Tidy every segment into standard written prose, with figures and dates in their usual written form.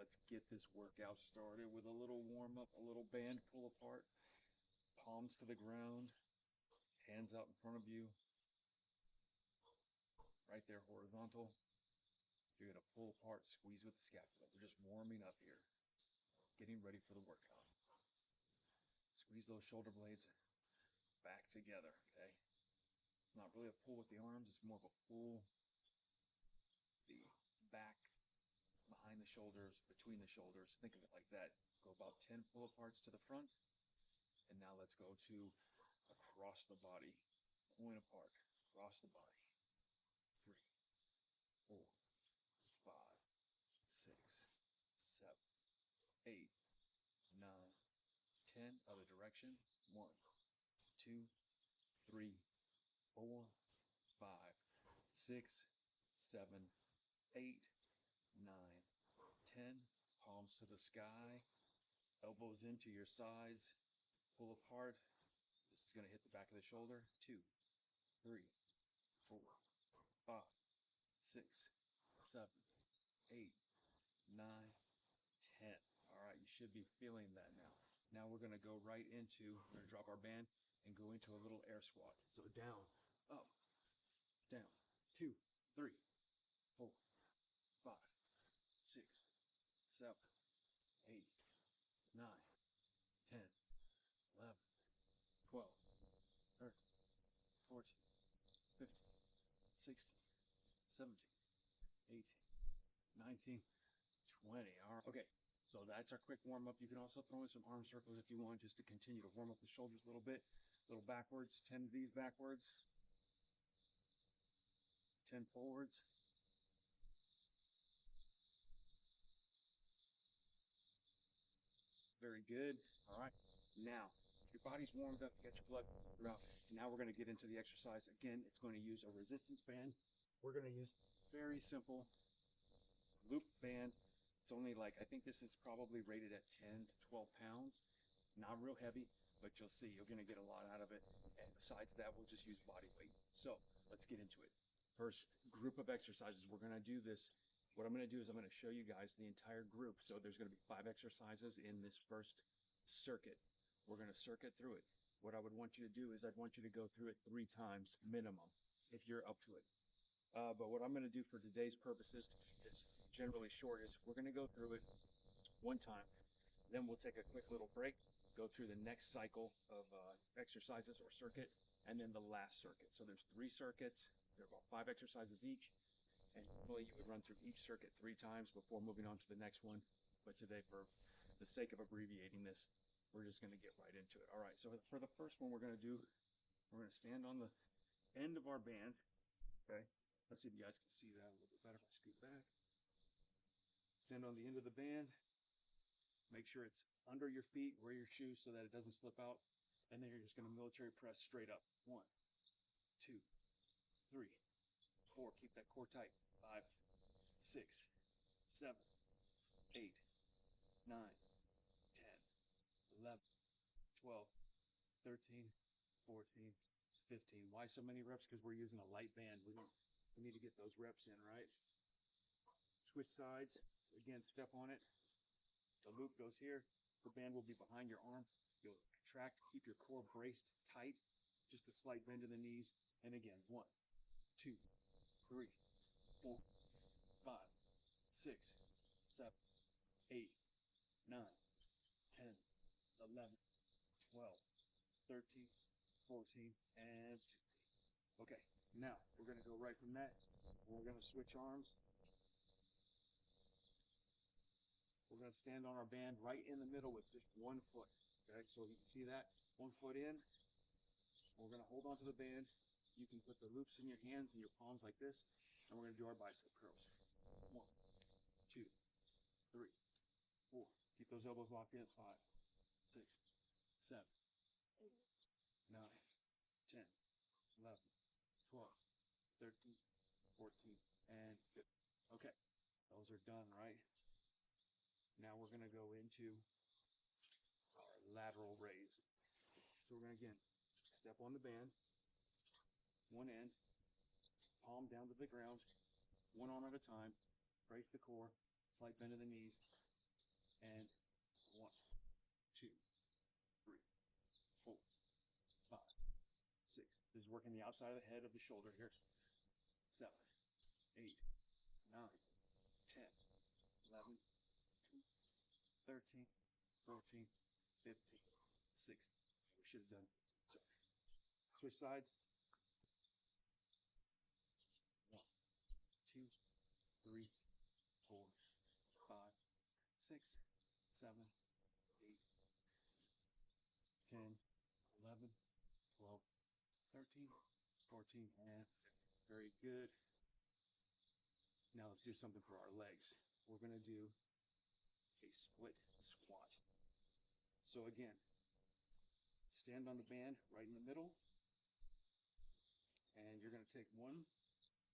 let's get this workout started with a little warm up, a little band pull apart, palms to the ground, hands out in front of you, right there horizontal. You're going to pull apart, squeeze with the scapula. We're just warming up here, getting ready for the workout. Squeeze those shoulder blades back together, okay? It's not really a pull with the arms, it's more of a pull the back behind the shoulders, between the shoulders. Think of it like that. Go about 10 pull aparts to the front. And now let's go to across the body, point apart, across the body. 3, 4, 5, 6, 7, 8, 9, 10. Other direction. 1, 2, 3, 4, 5, 6, 7, 8, 9, 10. Palms to the sky, elbows into your sides, pull apart. This is going to hit the back of the shoulder. 2, 3, 4, 5, 6, 7, 8, 9, 10. All right, you should be feeling that now. Now we're going to go right into, we're going to drop our band and go into a little air squat. So down, up, down, 2, 3, 4, 5, 6, 7, 8, 9, 10, 11, 12, 13, 14, 15, 16, 17, 18, 19, 20. All right. Okay, so that's our quick warm up. You can also throw in some arm circles if you want, just to continue to warm up the shoulders a little bit. A little backwards, 10 of these backwards, 10 forwards. Very good. All right. Now, your body's warmed up, you got your blood throughout. Now we're going to get into the exercise. Again, it's going to use a resistance band. We're going to use very simple loop band. It's only like, I think this is probably rated at 10 to 12 pounds. Not real heavy, but you'll see you're going to get a lot out of it. And besides that, we'll just use body weight. So let's get into it. First group of exercises, we're going to do this. What I'm going to do is I'm going to show you guys the entire group. So there's going to be 5 exercises in this first circuit. We're going to circuit through it. What I would want you to do is I'd want you to go through it 3 times minimum if you're up to it. But what I'm going to do for today's purposes is generally short is we're going to go through it 1 time. Then we'll take a quick little break, go through the next cycle of exercises or circuit, and then the last circuit. So there's 3 circuits. They're about 5 exercises each. And normally you would run through each circuit 3 times before moving on to the next one. But today, for the sake of abbreviating this, we're just going to get right into it. All right, so for the first one we're going to do, we're going to stand on the end of our band. Okay, let's see if you guys can see that a little bit better if I scoot back. Stand on the end of the band. Make sure it's under your feet, wear your shoes so that it doesn't slip out. And then you're just going to military press straight up. 1, 2, 3, 4. Keep that core tight. 5, 6, 7, 8, 9, 10, 11, 12, 13, 14, 15. Why so many reps? Because we're using a light band. We need to get those reps in, right? Switch sides. Again, step on it. The loop goes here. The band will be behind your arm. You'll contract, keep your core braced tight. Just a slight bend in the knees. And again, 1, 2, 3, 4, 5, 6, 7, 8, 9, 10, 11, 12, 13, 14, and 15. Okay, now we're going to go right from that. We're going to switch arms. We're going to stand on our band right in the middle with just 1 foot. Okay, so you can see that. 1 foot in. We're going to hold on to the band. You can put the loops in your hands and your palms like this. And we're going to do our bicep curls. 1, 2, 3, 4. Keep those elbows locked in. 5, 6, 7, 8, 9, 10, 11, 12, 13, 14, and 15. Okay, those are done, right? Now we're going to go into our lateral raise. So we're going to, again, step on the band, 1 end, palm down to the ground, 1 arm at a time, brace the core, slight bend of the knees, And 1, 2, 3, 4, 5, 6. This is working the outside of the head of the shoulder here. 7, 8, 9, 10, 11, 12, 13, 14, 15, 16. We should have done. So, switch sides. 1, 2, 3, 4, 5, 6, 7, 8, 10, 11, 12, 13, 14, and 15. Very good. Now let's do something for our legs. We're going to do a split squat. So again, stand on the band right in the middle, and you're going to take one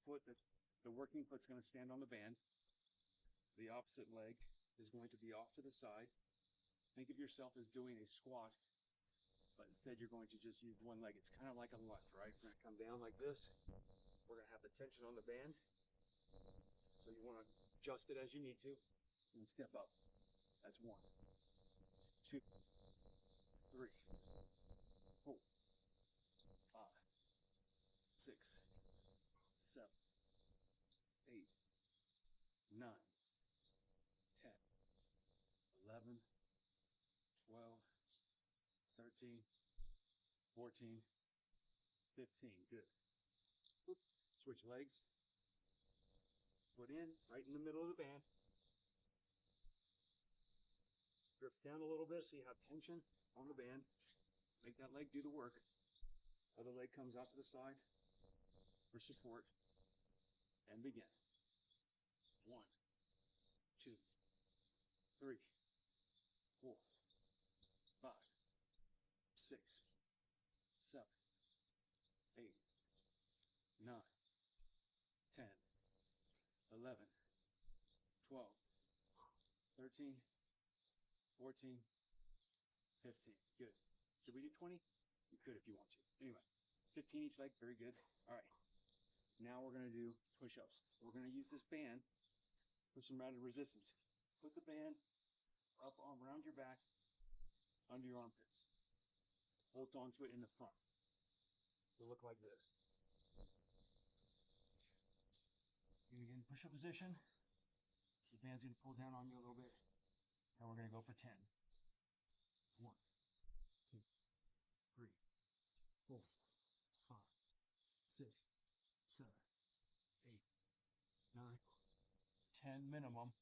foot, that's the working foot's going to stand on the band. The opposite leg is going to be off to the side. Think of yourself as doing a squat, but instead you're going to just use one leg. It's kind of like a lunge, right? We're going to come down like this. We're going to have the tension on the band. So you want to adjust it as you need to, and step up. That's 1, 2, 3, 4, 5, 6, 7, 8, 9, 10, 11, 12, 13, 14, 15. Good. Switch legs. Foot in, right in the middle of the band. Drift down a little bit so you have tension on the band. Make that leg do the work. Other leg comes out to the side for support. And begin. 1, 2, 3, 4, 5, 6, 7, 8, 9, 10, 11, 12, 13, 14, 15. Good. Should we do 20? You could if you want to. Anyway, 15 each leg. Very good. All right. Now we're going to do push-ups. We're going to use this band for some added resistance. Put the band up around your back, under your armpits. Hold on to it in the front. It'll look like this. You're going to get in push-up position. The band's going to pull down on you a little bit. And we're going to go for 10. 1, 2, 3, 4, 5, 6, 7, 8, 9, 10 minimum.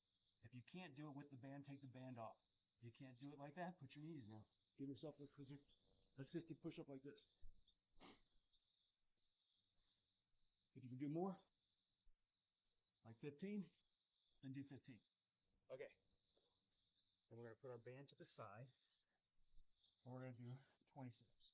If you can't do it with the band, take the band off. If you can't do it like that, put your knees down. Give yourself a assisted push-up like this. If you can do more, like 15, then do 15. Okay. And we're going to put our band to the side. And we're going to do 20 sit-ups.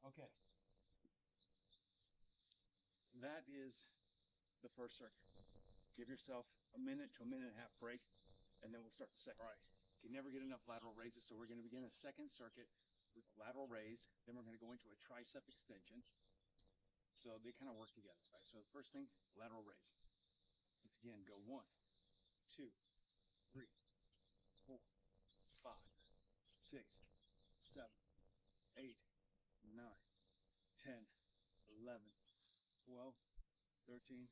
Okay. That is the first circuit. Give yourself a minute to a minute and a half break, and then we'll start the second. All right. You can never get enough lateral raises, so we're going to begin a second circuit with a lateral raise. Then we're going to go into a tricep extension. So they kind of work together, right? So the first thing, lateral raise. Let's again go 1, 2, 3, 4, 5, 6, 7, 8, 9, 10, 11, 12, 13,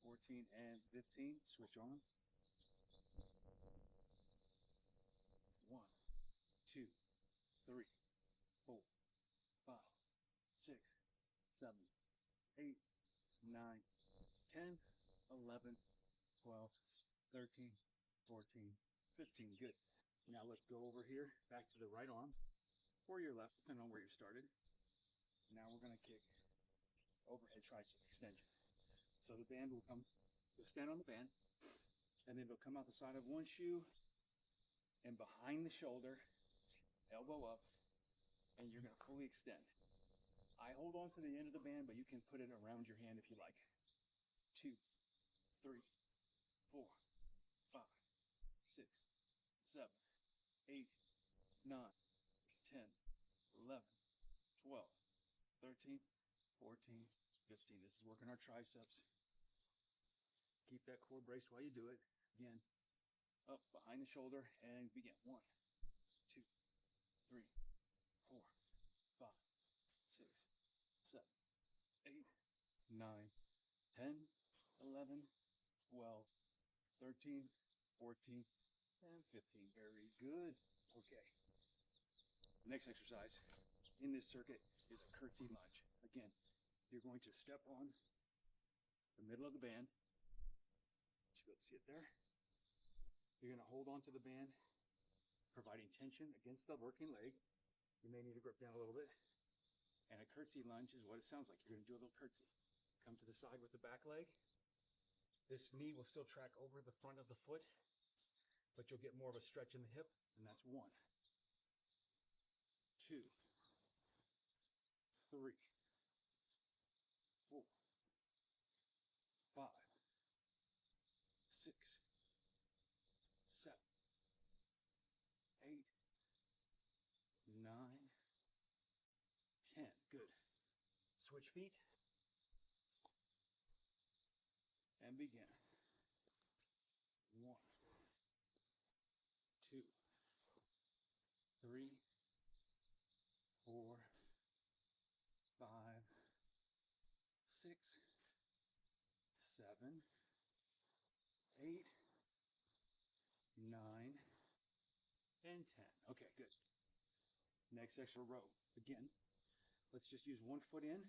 14, and 15. Switch arms. 1, 2, 3, 4, 5, 6, 7, 8, 9, 10, 11, 12, 13, 14, 15. Good. Now let's go over here, back to the right arm, or your left, depending on where you started. Now we're gonna kick overhead tricep extension. So the band will come, you'll stand on the band, and then it'll come out the side of one shoe and behind the shoulder, elbow up, and you're gonna fully extend. I hold on to the end of the band, but you can put it around your hand if you like. 2, 3, 4, 5, 6, 7, 8, 9, 10, 11, 12, 13, 14, 15. This is working our triceps. Keep that core braced while you do it. Again, up behind the shoulder and begin. 1, 2, 3, 4, 5, 6, 7, 8, 9, 10, 11, 12, 13, 14, and 15. Very good. Okay. Next exercise in this circuit is a curtsy lunge. Again, you're going to step on the middle of the band. You should be able to see it there. You're going to hold on to the band, providing tension against the working leg. You may need to grip down a little bit. And a curtsy lunge is what it sounds like. You're going to do a little curtsy. Come to the side with the back leg. This knee will still track over the front of the foot, but you'll get more of a stretch in the hip, and that's 1, 2, 3, 4, 5, 6, 7, 8, 9, 10. Good. Switch feet and begin. 1, 2, 3, 4, 5, 6, 7, 8, 9, and 10. Okay, good. Next extra row. Again, let's just use one foot in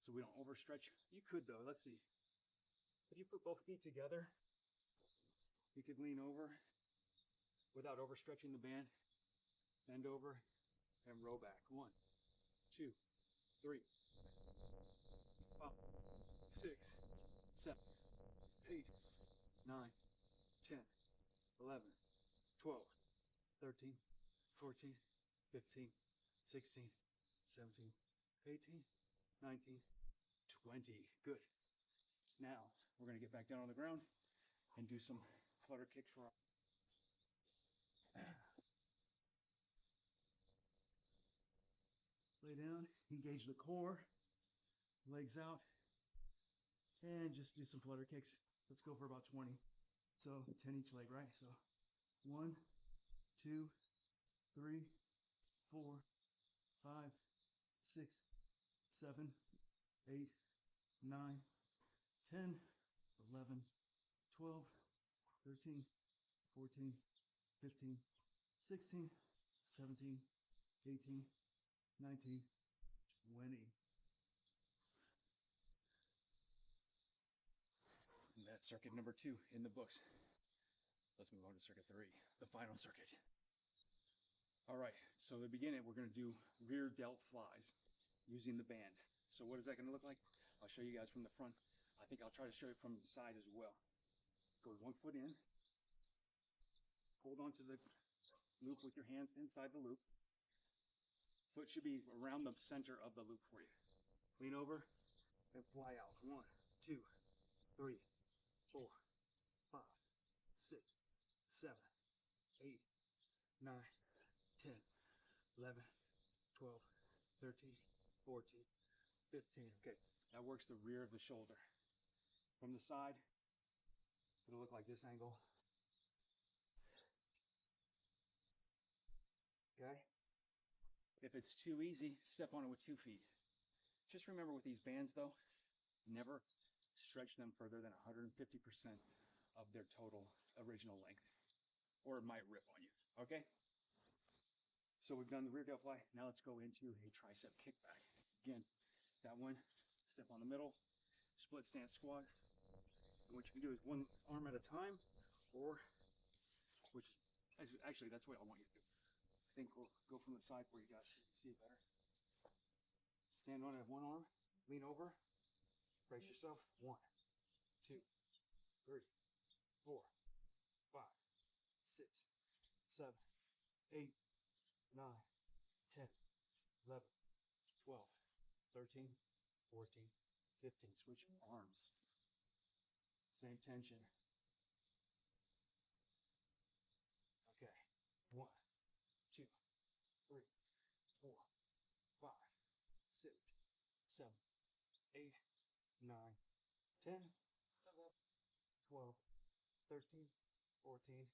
so we don't overstretch. You could though, let's see. If you put both feet together, you could lean over without overstretching the band. Bend over and row back. 1, 2, 3, 5, 6, 7, 8, 9, 10, 11, 12, 13, 14, 15, 16, 17, 18, 19, 20. Good. Now we're going to get back down on the ground and do some flutter kicks for our lay down, engage the core, legs out, and just do some flutter kicks. Let's go for about 20. So 10 each leg, right? So 1, 2, 3, 4, 5, 6, 7, 8, 9, 10, 11, 12, 13, 14, 15, 16, 17, 18, 19, 20. And that's circuit number 2 in the books. Let's move on to circuit 3, the final circuit. All right, so to begin it, we're going to do rear delt flies using the band. So what is that going to look like? I'll show you guys from the front. I think I'll try to show you from the side as well. Go 1 foot in. Hold on to the loop with your hands inside the loop. Foot should be around the center of the loop for you. Lean over and fly out. 1, 2, 3, 4, 5, 6, 7, 8, 9, 10, 11, 12, 13, 14, 15. Okay, that works the rear of the shoulder. From the side, it'll look like this angle. Okay? If it's too easy, step on it with 2 feet. Just remember with these bands though, never stretch them further than 150% of their total original length, or it might rip on you, okay? So we've done the rear delt fly. Now let's go into a tricep kickback. Again, that one, step on the middle, split stance squat. And what you can do is one arm at a time, or which is Actually, that's what I want you to do. I think we'll go from the side where you guys see it better. Stand on it with one arm, lean over, brace yourself. 1, 2, 3, 4, 5, 6, 7, 8, 9, 10, 11, 12, 13, 14, 15. Switch arms. Same tension. Okay. 1, 2, 3, 4, 5, 6, 7, 8, 9, 10, 11, 12, 13, 14,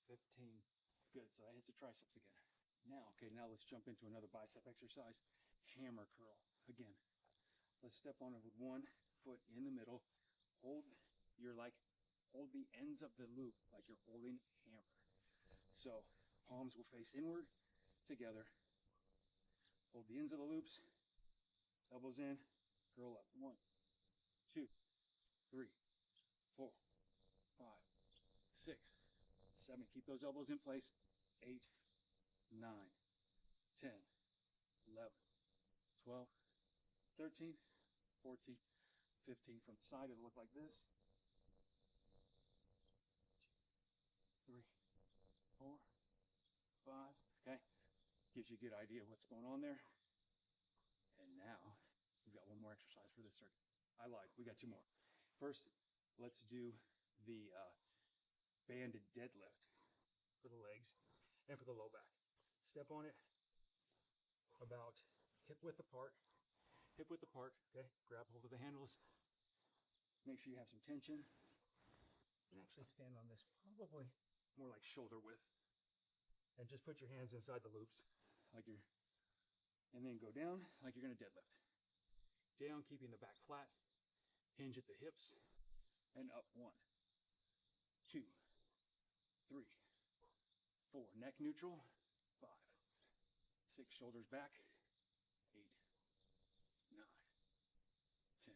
15. Good. So that hits the triceps again. Now let's jump into another bicep exercise. Hammer curl. Again, let's step on it with one foot in the middle. Hold the ends of the loop like you're holding a hammer. So palms will face inward together. Hold the ends of the loops. Elbows in. Curl up. 1, 2, 3, 4, 5, 6, 7. Keep those elbows in place. 8, 9, 10, 11, 12, 13, 14, 15. From the side, it'll look like this. 3, 4, 5. Okay. Gives you a good idea of what's going on there. And now we've got one more exercise for this circuit. I lied. We got 2 more. First, let's do the banded deadlift for the legs and for the low back. Step on it about hip width apart. Hip width apart. Okay. Grab hold of the handles. Make sure you have some tension. And actually stand on this probably more like shoulder width. And just put your hands inside the loops and then go down like you're going to deadlift. Down, keeping the back flat. Hinge at the hips and up. 1, 2, 3, 4. Neck neutral. 5, 6. Shoulders back. 8, 9, 10,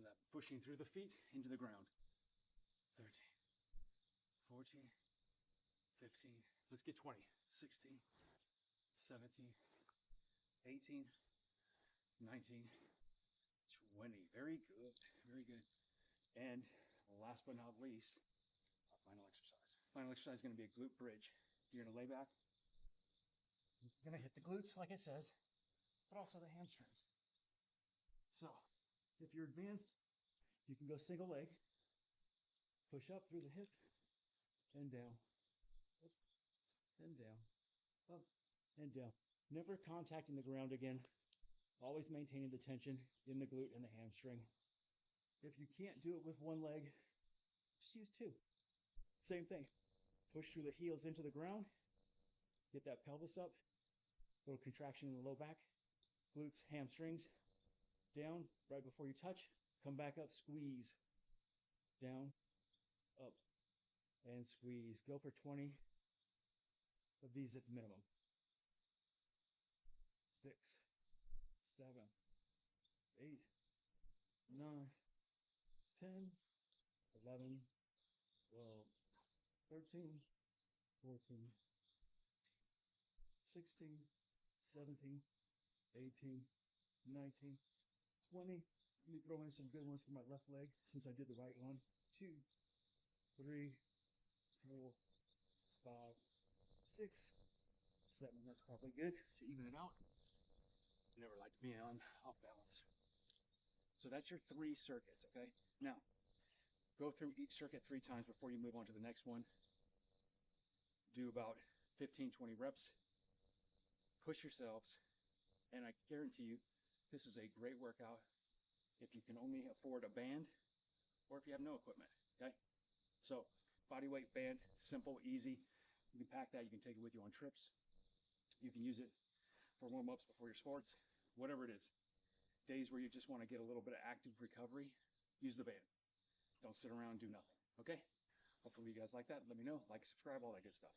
11. Pushing through the feet into the ground. 13, 14, 15. Let's get 20. 16, 17, 18, 19, 20. Very good. Very good. And last but not least, our final exercise. Final exercise is going to be a glute bridge. You're going to lay back. It's going to hit the glutes, like it says, but also the hamstrings. So if you're advanced, you can go single leg, push up through the hip, and down, up, and down, up, and down. Never contacting the ground again. Always maintaining the tension in the glute and the hamstring. If you can't do it with one leg, just use 2. Same thing. Push through the heels into the ground. Get that pelvis up. Little contraction in the low back. Glutes, hamstrings. Down right before you touch. Come back up, squeeze. Down, up, and squeeze. Go for 20 of these at the minimum. 6, 7, 8, 9, 10, 11, 12, 13, 14, 16, 17, 18, 19, 20. Let me throw in some good ones for my left leg since I did the right one. 2, 3, 4, 5, 6, 7. That's probably good to even it out. Never like to be off balance. So that's your 3 circuits, okay? Now, go through each circuit 3 times before you move on to the next one. Do about 15, 20 reps. Push yourselves, and I guarantee you, this is a great workout if you can only afford a band or if you have no equipment, okay? So, body weight band, simple, easy. You can pack that, you can take it with you on trips. You can use it for warm-ups before your sports, whatever it is. Days where you just want to get a little bit of active recovery, use the band. Don't sit around and do nothing, okay? Hopefully you guys like that. Let me know. Like, subscribe, all that good stuff.